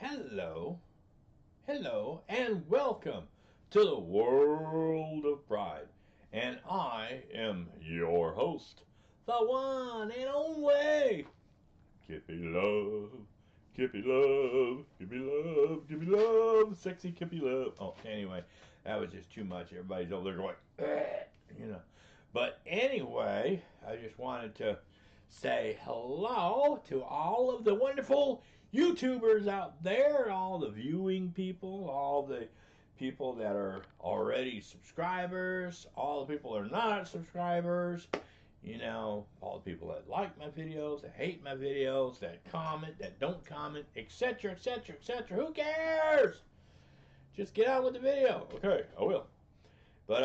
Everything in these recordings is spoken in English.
Hello, hello, and welcome to the world of pride. And I am your host, the one and only Kippy Love. Kippy Love, Kippy Love, Kippy Love, sexy Kippy Love. Oh, anyway, that was just too much. Everybody's over there going, you know. But anyway, I just wanted to say hello to all of the wonderful YouTubers out there, all the viewing people, all the people that are already subscribers, all the people that are not subscribers, all the people that like my videos, that hate my videos, that comment, that don't comment, etc., etc., etc. Who cares? Just get on with the video. Okay, I will. But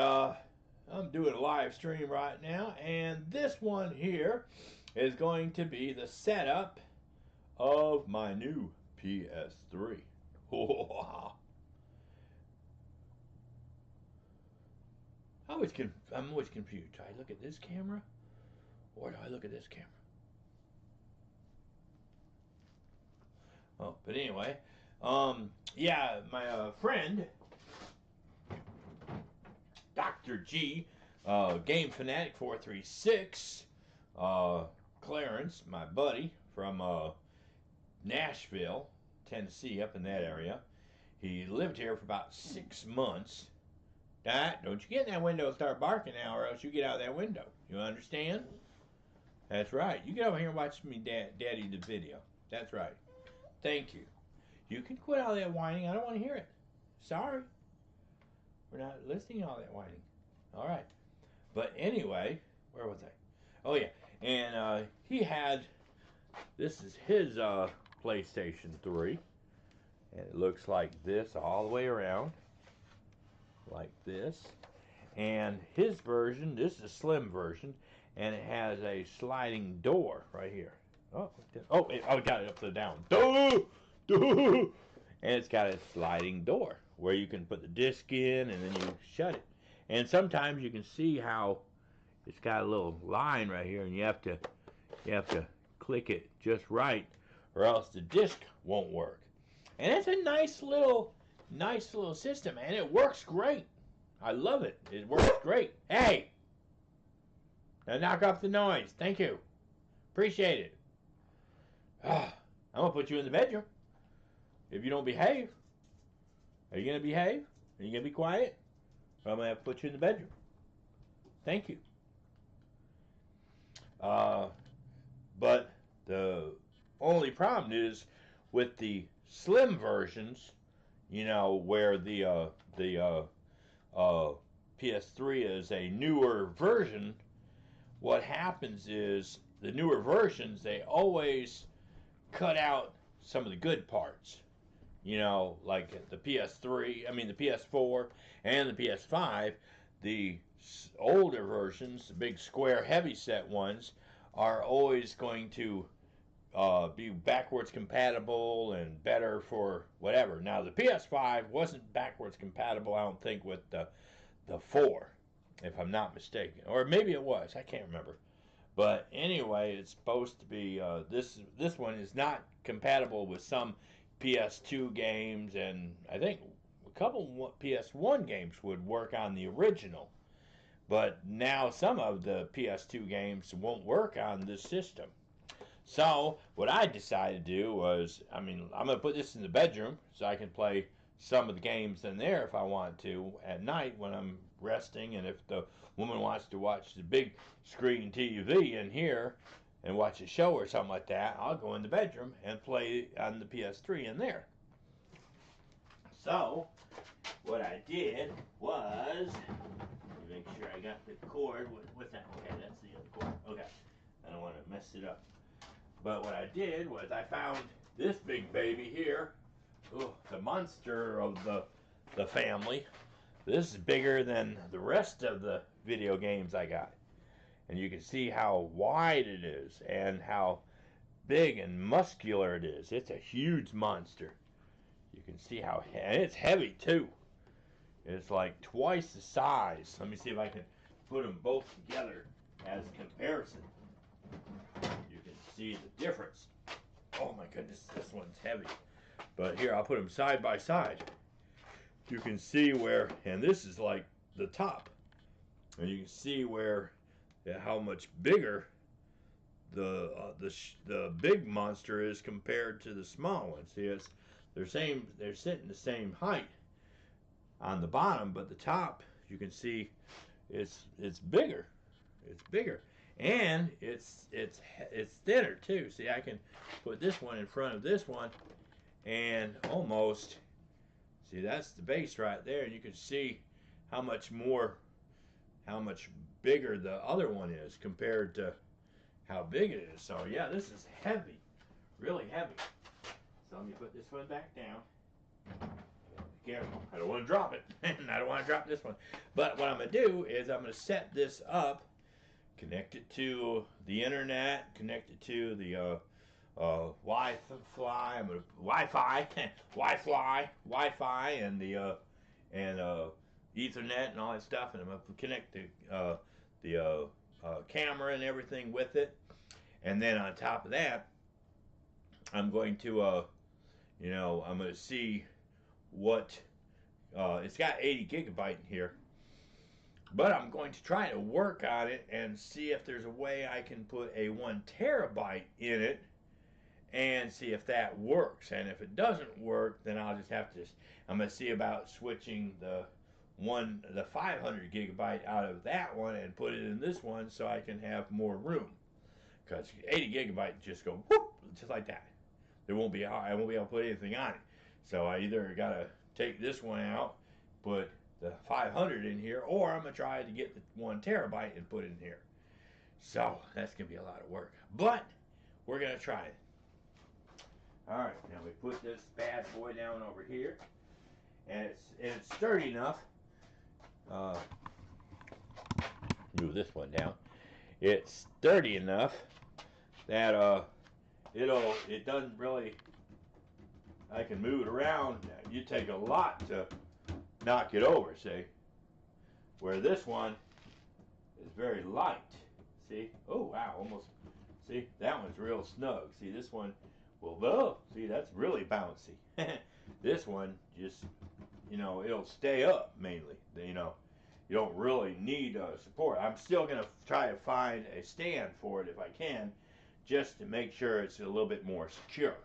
I'm doing a live stream right now, and this one here is going to be the setup of my new PS3. Wow. I'm always confused. Do I look at this camera or do I look at this camera? Oh, but anyway, yeah, my friend Dr. G, Game Fanatic 436, Clarence, my buddy from Nashville, Tennessee, up in that area. He lived here for about 6 months. Don't you get in that window and start barking now, or else you get out of that window. You understand? That's right. You get over here and watch me daddy the video. That's right. Thank you. You can quit all that whining. I don't want to hear it. Sorry. We're not listening to all that whining. All right. But anyway, where was I? Oh, yeah. And this is his PlayStation 3. And it looks like this all the way around. Like this. And his version, this is a slim version, and it has a sliding door right here. I got it upside down. Duh! Duh! And it's got a sliding door where you can put the disc in and then you shut it. And sometimes you can see how it's got a little line right here, and you have to click it just right, or else the disc won't work. And it's a nice little system, and it works great. I love it. It works great. Hey! Now knock off the noise. Thank you. Appreciate it. I'm going to put you in the bedroom. If you don't behave. Are you going to behave? Are you going to be quiet? Or I'm going to have to put you in the bedroom. Thank you. But the only problem is with the slim versions, where the PS3 is a newer version. What happens is the newer versions, they always cut out some of the good parts. Like the PS3, the PS4 and the PS5, the older versions, the big square heavyset ones, are always going to be backwards compatible and better for whatever. Now the PS5 wasn't backwards compatible, I don't think, with the 4, if I'm not mistaken, or maybe it was. I can't remember. But anyway, it's supposed to be this one is not compatible with some PS2 games, and I think a couple PS1 games would work on the original. But now some of the PS2 games won't work on this system. So what I decided to do was, I'm going to put this in the bedroom so I can play some of the games in there if I want to at night when I'm resting, and if the woman wants to watch the big screen TV in here and watch a show or something like that, I'll go in the bedroom and play on the PS3 in there. So what I did was, let me make sure I got the cord. What's that? Okay, that's the other cord. Okay, I don't want to mess it up. But what I did was I found this big baby here. Oh, the monster of the family. This is bigger than the rest of the video games I got. And you can see how wide it is and how big and muscular it is. It's a huge monster. You can see how, and it's heavy too. It's like twice the size. Let me see if I can put them both together as a comparison. You can see the difference. Oh my goodness, this one's heavy. But here, I'll put them side by side. You can see where, and this is like the top, and you can see where, how much bigger the big monster is compared to the small one. See, they're sitting the same height on the bottom, but the top, you can see, it's bigger. It's bigger, and it's thinner too. See, I can put this one in front of this one, and almost, see, that's the base right there, and you can see how much bigger the other one is compared to how big it is. So yeah, this is heavy, really heavy. So let me put this one back down. Be careful, I don't want to drop it, and I don't want to drop this one. But what I'm going to do is I'm going to set this up, connect it to the internet, connect it to the Wi-Fi, and the Ethernet and all that stuff, and I'm going to connect the camera and everything with it. And then on top of that, I'm going to I'm going to see what it's got 80 gigabyte in here, but I'm going to try to work on it and see if there's a way I can put a 1 terabyte in it and see if that works. And if it doesn't work, then I'll just have to, I'm going to see about switching the 500 gigabyte out of that one and put it in this one so I can have more room. Because 80 gigabyte just go whoop, just like that. I won't be able to put anything on it. So I either got to take this one out, put the 500 in here, or I'm going to try to get the 1 terabyte and put it in here. So that's going to be a lot of work. But we're going to try it. Alright, now we put this bad boy down over here. And it's sturdy enough. Move this one down. It's sturdy enough that it doesn't really, I can move it around. You take a lot to knock it over, see? Where this one is very light. See? Oh wow, almost, see, that one's real snug. See, this one will, see, that's really bouncy. This one just, it'll stay up mainly. You don't really need support. I'm still going to try to find a stand for it if I can, just to make sure it's a little bit more secure.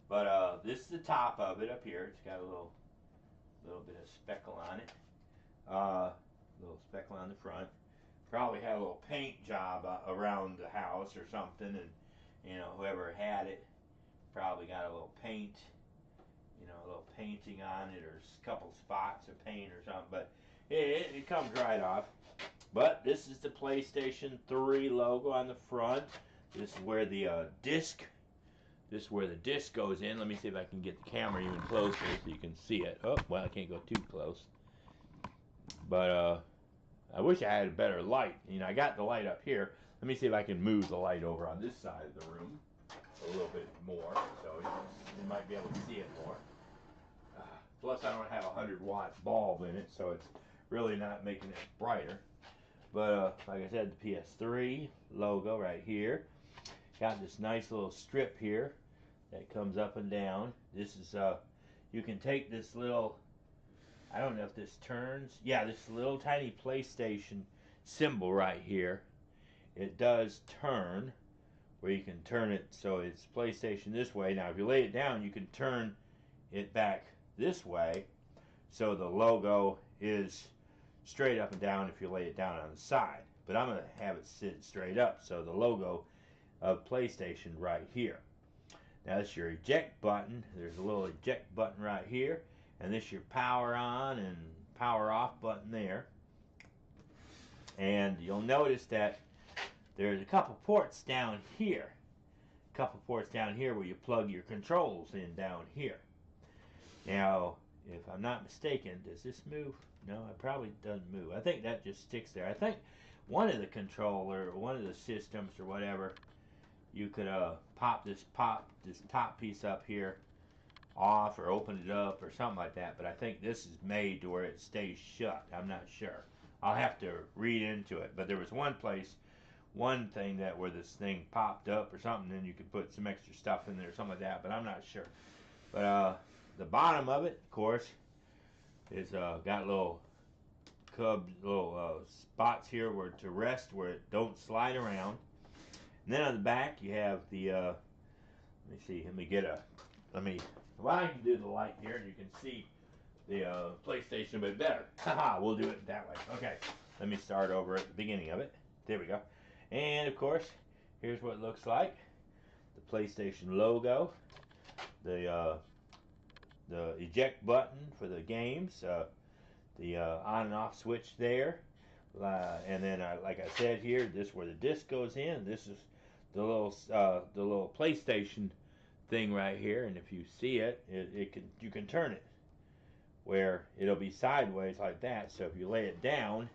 But this is the top of it up here. It's got a little bit of speckle on it. Little speckle on the front. Probably had a little paint job around the house or something, and whoever had it probably got a little paint, a little painting on it, or a couple spots of paint or something, but it comes right off. But this is the PlayStation 3 logo on the front. This is where the disc goes in. Let me see if I can get the camera even closer so you can see it. Oh, well, I can't go too close. But I wish I had a better light. I got the light up here. Let me see if I can move the light over on this side of the room a little bit more, so you might be able to see it more. Plus, I don't have a 100-watt bulb in it, so it's really not making it brighter. But like I said, the PS3 logo right here. Got this nice little strip here that comes up and down. This is you can take this little, I don't know if this turns. Yeah, this little tiny PlayStation symbol right here. It does turn, where you can turn it so it's PlayStation this way. Now, if you lay it down, you can turn it back this way, so the logo is straight up and down if you lay it down on the side. But I'm going to have it sit straight up, so the logo of PlayStation right here. Now this is your eject button. There's a little eject button right here, and this is your power on and power off button there. And you'll notice that there's a couple ports down here. A couple ports down here where you plug your controls in down here. Now, if I'm not mistaken, does this move? No, it probably doesn't move. I think that just sticks there. I think one of the systems or whatever, you could pop this top piece up here off or open it up or something like that. But I think this is made to where it stays shut. I'm not sure. I'll have to read into it. But there was one place one thing that where this thing popped up or something, then you could put some extra stuff in there or something like that, but I'm not sure. But the bottom of it, of course, is got little spots here where to rest, where it don't slide around. And then on the back you have the let me see, well, I can do the light here and you can see the PlayStation a bit better. Haha, we'll do it that way. Okay, let me start over at the beginning of it. There we go. And of course, here's what it looks like. The PlayStation logo, the eject button for the games, the on and off switch there, and then like I said here, this is where the disc goes in. This is the little PlayStation thing right here, and if you see it, you can turn it where it'll be sideways like that. So if you lay it down,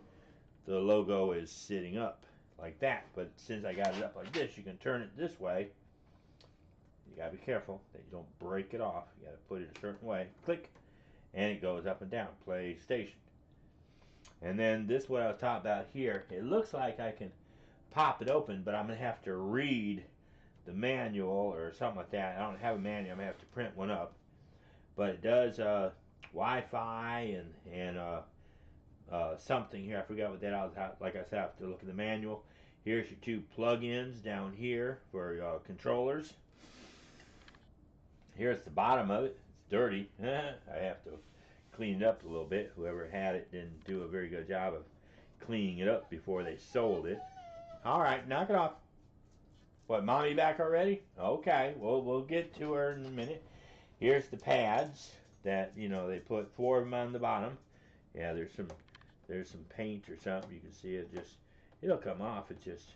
the logo is sitting up like that. But since I got it up like this, you can turn it this way. You gotta be careful that you don't break it off. You gotta put it a certain way. Click, and it goes up and down. PlayStation. And then this, what I was talking about here, it looks like I can pop it open, but I'm gonna have to read the manual or something like that. I don't have a manual. I'm gonna have to print one up. But it does Wi-Fi and something here. I forgot what that was. Like I said, I have to look at the manual. Here's your two plug-ins down here for controllers. Here's the bottom of it. It's dirty. I have to clean it up a little bit. Whoever had it didn't do a very good job of cleaning it up before they sold it. All right, knock it off. What, mommy back already? Okay, well, we'll get to her in a minute. Here's the pads that, you know, they put 4 of them on the bottom. Yeah, there's some paint or something. You can see it it'll come off. It's just,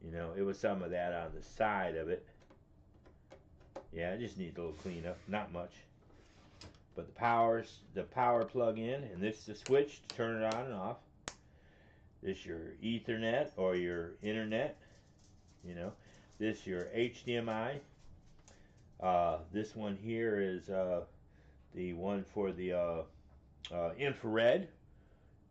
you know, it was some of that on the side of it. Yeah, it just needs a little cleanup, not much. But the power plug in, and this is the switch to turn it on and off. This is your Ethernet or your internet, you know. This is your HDMI. This one here is the one for the infrared,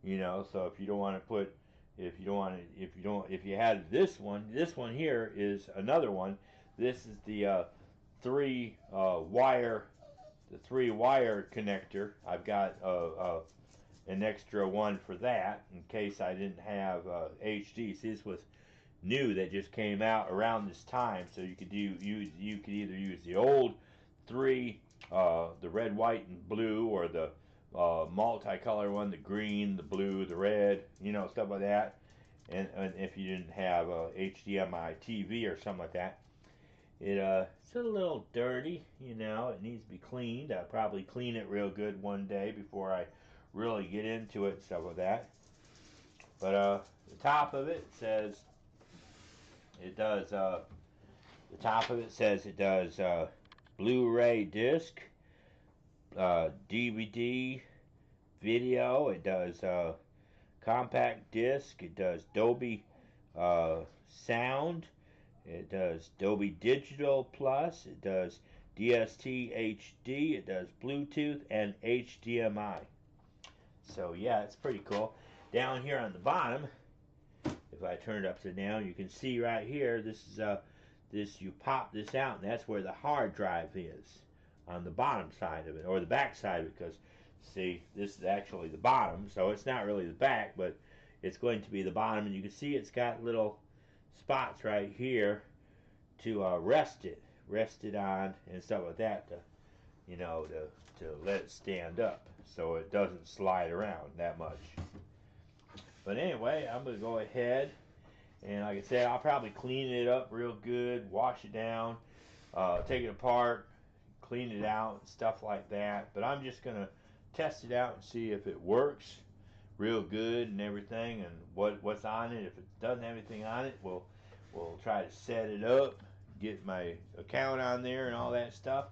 you know. So if you don't want to put, if you had this one here is another one. This is the three wire connector. I've got an extra one for that in case I didn't have HD. See, this was new that just came out around this time, so you could either use the old three, the red, white, and blue, or the multicolor one, the green, the blue, the red, you know, stuff like that. And if you didn't have HDMI TV or something like that, it's a little dirty, you know. It needs to be cleaned. I'll probably clean it real good one day before I really get into it and stuff like that. But the top of it says it does. The top of it says it does Blu-ray disc, DVD, video. It does compact disc. It does Dolby sound. It does Dolby Digital Plus. It does DST HD. It does Bluetooth and HDMI. So yeah, it's pretty cool. Down here on the bottom, if I turn it upside down, you can see right here. This is you pop this out, and that's where the hard drive is, on the bottom side of it, or the back side of it. Because see, this is actually the bottom, so it's not really the back, but it's going to be the bottom. And you can see it's got little spots right here to rest it on and stuff like that, to, you know, to let it stand up so it doesn't slide around that much. But anyway, I'm gonna go ahead and, like I said, I'll probably clean it up real good, wash it down, take it apart, clean it out, and stuff like that. But I'm just gonna test it out and see if it works real good and everything, and what's on it. If it doesn't have anything on it, we'll try to set it up, get my account on there and all that stuff,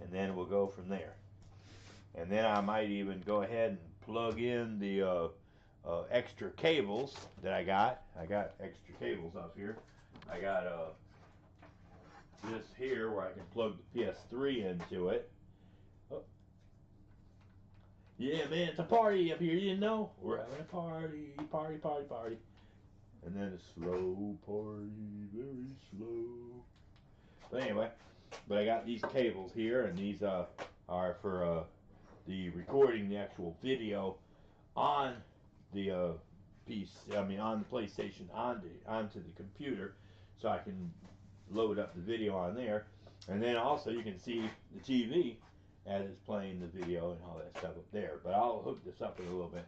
and then we'll go from there. And then I might even go ahead and plug in the extra cables that I got. I got extra cables up here. I got this here where I can plug the PS3 into it. Oh. Yeah, man, it's a party up here. You didn't know? We're having a party. and then a slow party, very slow. But anyway, but I got these cables here, and these are for the recording the actual video on the PC. I mean, on the PlayStation, onto the computer, so I can load up the video on there, and then also you can see the TV as it's playing the video and all that stuff up there. But I'll hook this up in a little bit.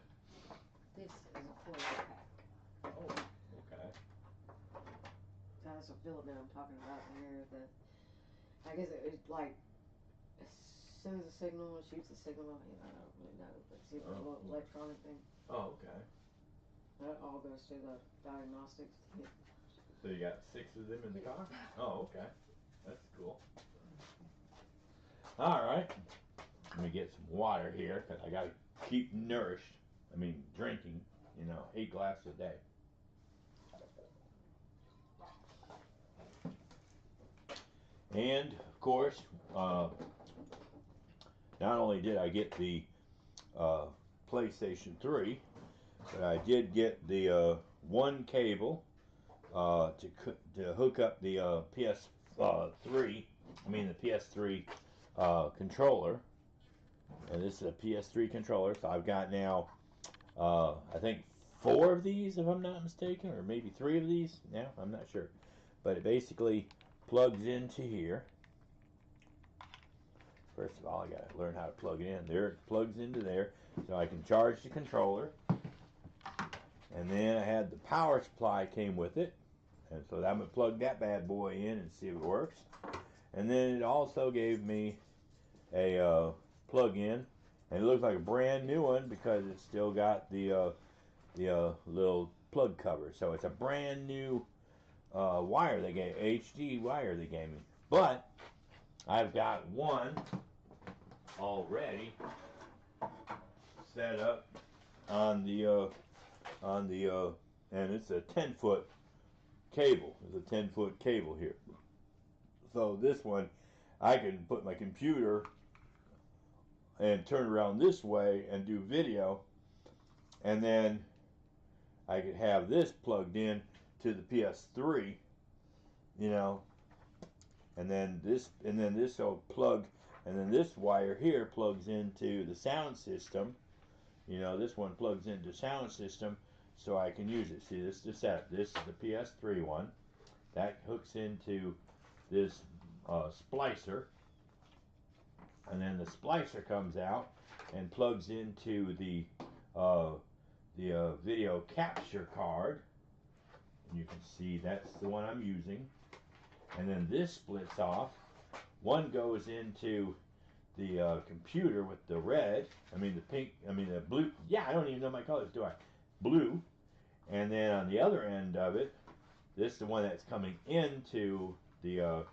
This is a 4-year pack. Oh, okay. That's a filament I'm talking about here. I guess it like sends a signal and shoots a signal. I don't really know, but it's a little electronic thing. Oh, okay. That all goes to the diagnostics. So you got 6 of them in the car? Oh, okay. That's cool. All right. Let me get some water here because I got to keep nourished. I mean, drinking, 8 glasses a day. And, of course, not only did I get the PlayStation 3, but I did get the one cable to hook up the PS3. I mean the PS3 controller, and this is a PS3 controller. So I've got now, I think 4 of these, if I'm not mistaken, or maybe 3 of these. Now I'm not sure, but it basically plugs into here. First of all, I got to learn how to plug it in. There, it plugs into there, so I can charge the controller. And then I had the power supply came with it. And so I'm going to plug that bad boy in and see if it works. And then it also gave me a plug-in. And it looks like a brand new one because it's still got the little plug cover. So it's a brand new wire they gave, HD wire they gave me. But I've got one already set up on the and it's a 10-foot cable. There's a 10-foot cable here. So this one, I can put my computer and turn around this way and do video, and then I could have this plugged in to the PS3, and then this will plug, and then this wire here plugs into the sound system. This one plugs into sound system, so I can use it. See, this is the setup. This is the PS3 one. That hooks into this splicer, and then the splicer comes out and plugs into the video capture card. And you can see that's the one I'm using. And then this splits off. One goes into the computer with the red, the blue. Yeah, I don't even know my colors, do I? Blue. And then on the other end of it, this is the one that's coming into the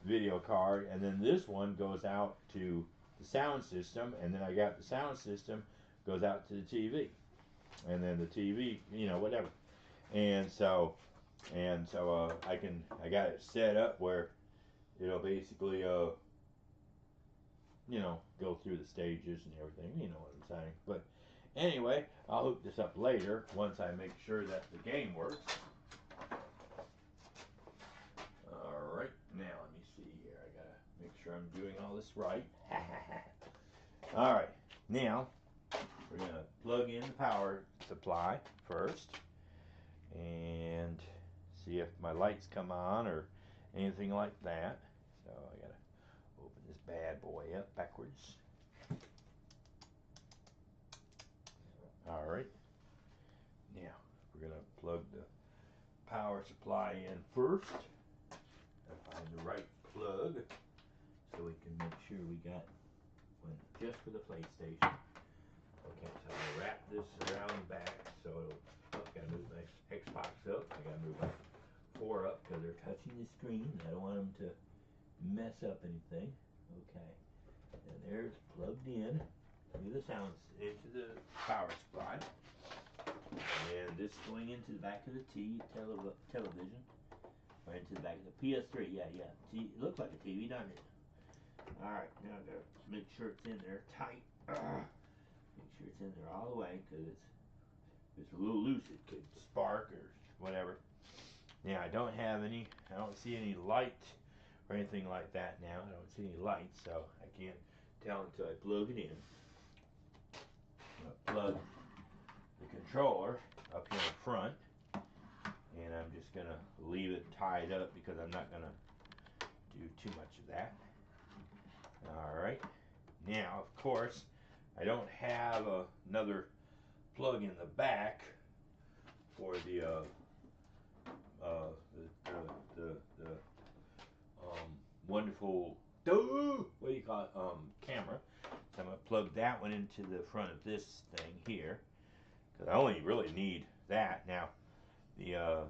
video card, and then this one goes out to the sound system, and then I got the sound system goes out to the TV, and then the TV, whatever. And so I got it set up where it'll basically go through the stages and everything, you know what I'm saying. But anyway, I'll hook this up later once I make sure that the game works. Alright, now let me see here. I gotta make sure I'm doing all this right. Alright, now we're gonna plug in the power supply first and see if my lights come on or anything like that. So I gotta open this bad boy up backwards. Alright, now we're going to plug the power supply in first and find the right plug so we can make sure we got one just for the PlayStation. Okay, so I'm going to wrap this around the back so I got to move my Xbox up. I got to move my 4 up because they're touching the screen. I don't want them to mess up anything. Okay, and there's plugged in to the into the power supply, and this going into the back of the television, or into the back of the PS3. Yeah. It looks like a TV, doesn't it? All right, now I gotta make sure it's in there tight. Make sure it's in there all the way because it's it's a little loose, it could spark or whatever. Now I don't see any light or anything like that now. I don't see any light, so I can't tell until I plug it in. I'm gonna plug the controller up here in front, and I'm just gonna leave it tied up because I'm not gonna do too much of that. Alright, now of course I don't have another plug in the back for the wonderful what do you call it, camera. So I'm gonna plug that one into the front of this thing here, because I only really need that. Now the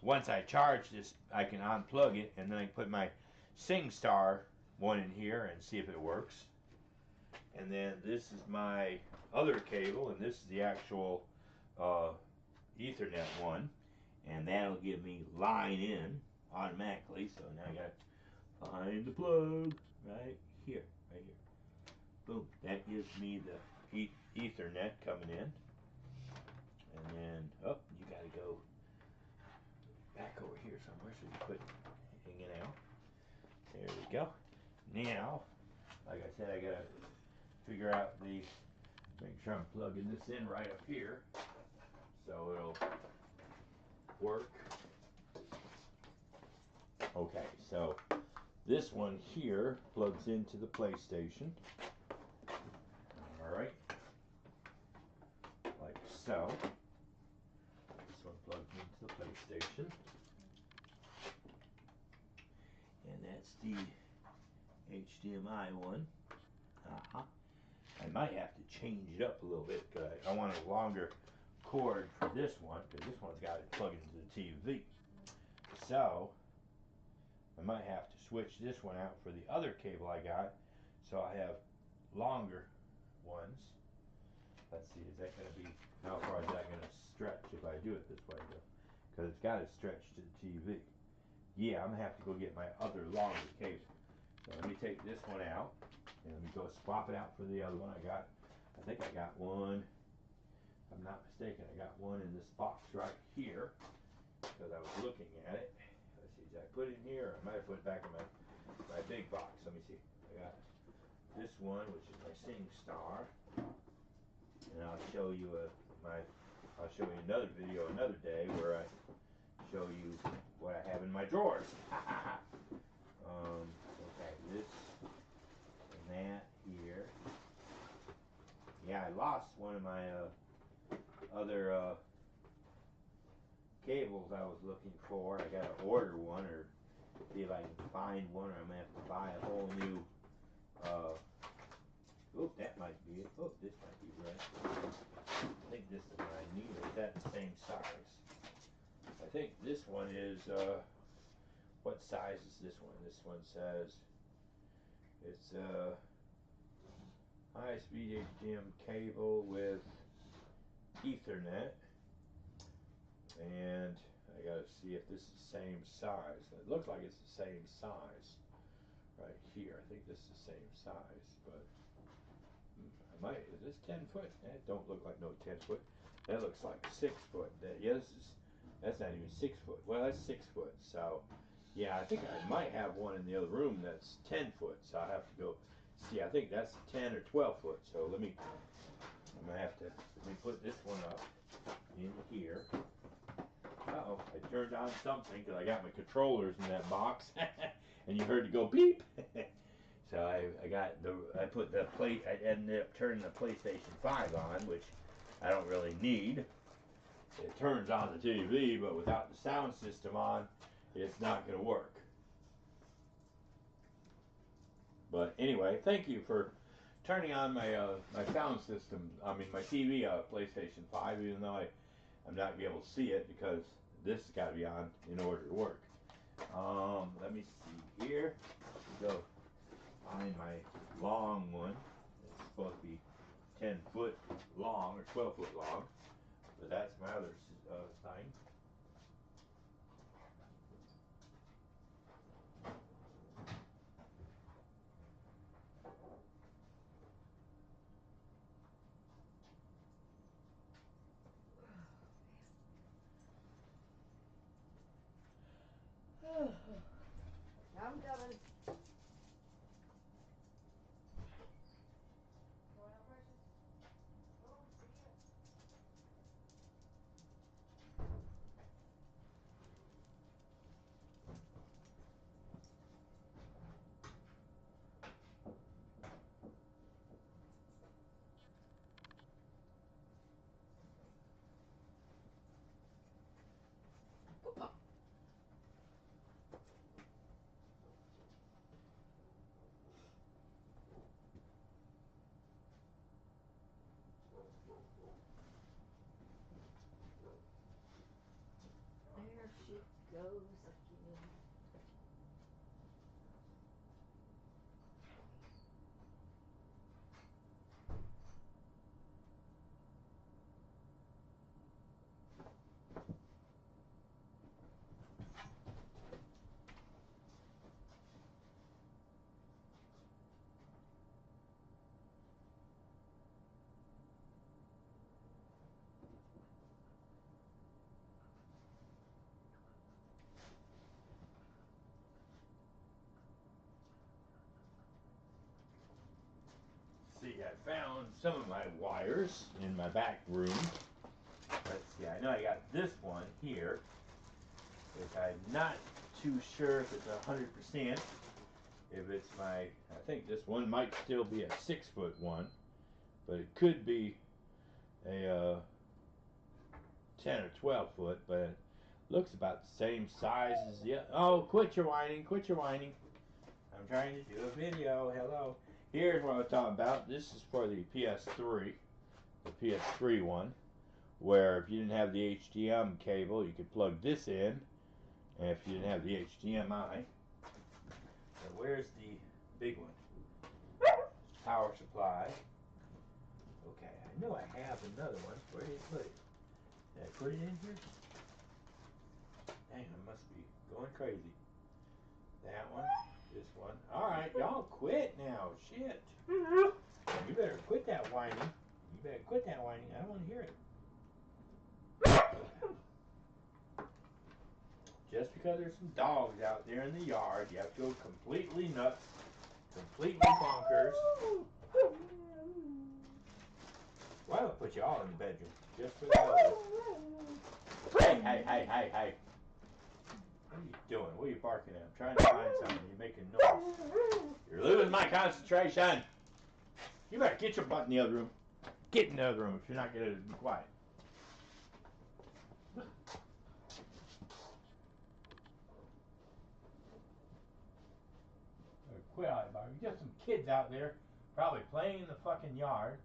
once I charge this, I can unplug it, and then I can put my SingStar one in here and see if it works. And then this is my other cable, and this is the actual Ethernet one, and that'll give me line in automatically. So now I gotta find the plug right here. Boom, that gives me the Ethernet coming in. And then, oh, you gotta go back over here somewhere so you quit hanging out. There we go. Now, like I said, I gotta figure out make sure I'm plugging this in right up here so it'll work. Okay, so this one here plugs into the PlayStation. Alright, like so. This one plugs into the PlayStation. And that's the HDMI one. I might have to change it up a little bit because I want a longer cord for this one, because this one's got it plugged into the TV. So I might have to switch this one out for the other cable I got, so I have longer ones. Let's see, is that going to be, how far is that going to stretch if I do it this way though? Because it's got to stretch to the TV. Yeah, I'm going to have to go get my other longer cable. So let me take this one out, and let me go swap it out for the other one I got. I think I got one, if I'm not mistaken, I got one in this box right here, because I was looking at it. Let's see, did I put it in here, or I might have put it back in my big box. Let me see. I got this one, which is my SingStar, and I'll show you another video another day where I show you what I have in my drawers. Okay, this and that here. Yeah, I lost one of my other cables I was looking for. I gotta order one, or see if I can find one, or I'm gonna have to buy a whole new oh, that might be it. Oh, this might be right. I think this is what I need. Is that the same size? I think this one is what size is this one? This one says it's high-speed HDMI cable with Ethernet, and I gotta see if this is the same size. It looks like it's the same size right here. I think this is the same size, but is this 10 foot? That don't look like no 10 foot. That looks like 6 foot. Yeah, that's not even 6 foot. Well, that's 6 foot. So, yeah, I think I might have one in the other room that's 10 foot. So I have to go see. I think that's 10 or 12 foot. So I'm gonna have to put this one up in here. Uh-oh, I turned on something because I got my controllers in that box, and you heard it go beep. So I put the plate. I ended up turning the PlayStation 5 on, which I don't really need. It turns on the TV, but without the sound system on, it's not going to work. But anyway, thank you for turning on my my sound system. I mean my TV, PlayStation 5, even though I'm not gonna be able to see it because this has got to be on in order to work. Let me see here. Go find my long one. It's supposed to be 10 foot long or 12 foot long, but that's my other thing. I'm coming. There she goes again. See, I found some of my wires in my back room. Let's see, I know I got this one here, which I'm not too sure if it's 100%. If it's I think this one might still be a 6-foot one, but it could be a 10 or 12 foot, but it looks about the same size as the other. Oh, quit your whining, quit your whining. I'm trying to do a video, hello. Here's what I'm talking about. This is for the PS3, the PS3 one, where if you didn't have the HDMI cable, you could plug this in, and if you didn't have the HDMI, so where's the big one? Power supply. Okay, I know I have another one. Where did you put it? Did I put it in here? Dang, I must be going crazy. That one, this one. Alright, y'all quit now. Shit. You better quit that whining. You better quit that whining. I don't want to hear it. Just because there's some dogs out there in the yard, you have to go completely nuts, completely bonkers. Why don't I put you all in the bedroom? Just for the hell of it. Hey, hey, hey, hey, hey. What are you doing? What are you barking at? I'm trying to find something. You're making noise. You're losing my concentration. You better get your butt in the other room. Get in the other room if you're not going to be quiet. Quit out there, Bobby. Just some kids out there probably playing in the fucking yard.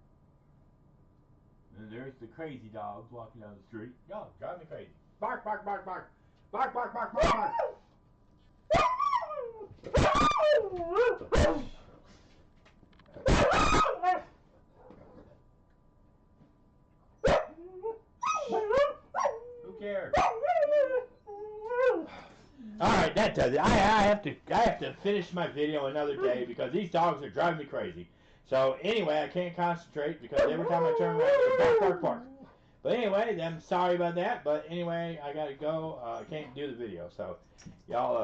And there's the crazy dogs walking down the street. Y'all drive me crazy. Bark, bark, bark, bark. Bark, bark, bark, bark, bark. Who cares? Alright, that does it. I have to finish my video another day because these dogs are driving me crazy. So anyway, I can't concentrate because every time I turn around, they bark, bark, bark. But anyway, I'm sorry about that. But anyway, I gotta go. I can't do the video. So y'all